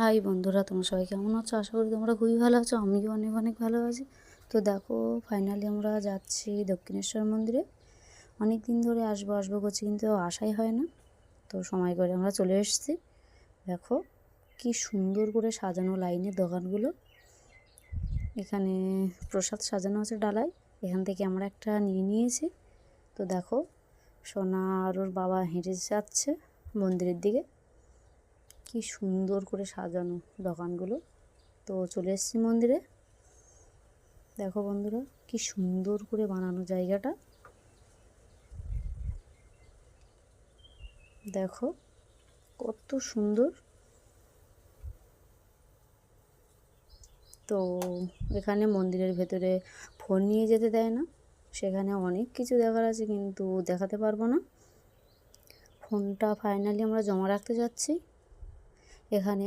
High বন্ধুরা, তোমরা সবাই কেমন আছো? আশা করি তোমরা খুবই ভালো আছো। আমিও অনেক অনেক ভালো আছি। তো দেখো, ফাইনালি আমরা যাচ্ছি দক্ষিণেশ্বর মন্দিরে। অনেক দিন ধরে আসবো আসবো করছি, কিন্তু আসাই হয় না। তো সময় করে আমরা চলে এসেছি। দেখো কি সুন্দর করে সাজানো লাইনের দোকানগুলো। এখানে প্রসাদ সাজানো আছে ডালায়। এখান থেকে আমরা একটা নিয়ে নিয়েছি। তো দেখো, সোনা আর ওর বাবা হেঁটে যাচ্ছে মন্দিরের দিকে। কি সুন্দর করে সাজানো দোকানগুলো। তো চলে এসেছি মন্দিরে। দেখো বন্ধুরা, কি সুন্দর করে বানানো জায়গাটা। দেখো কত সুন্দর। তো এখানে মন্দিরের ভেতরে ফোন নিয়ে যেতে দেয় না। সেখানে অনেক কিছু দেখার আছে, কিন্তু দেখাতে পারবো না। ফোনটা ফাইনালি আমরা জমা রাখতে যাচ্ছি এখানে।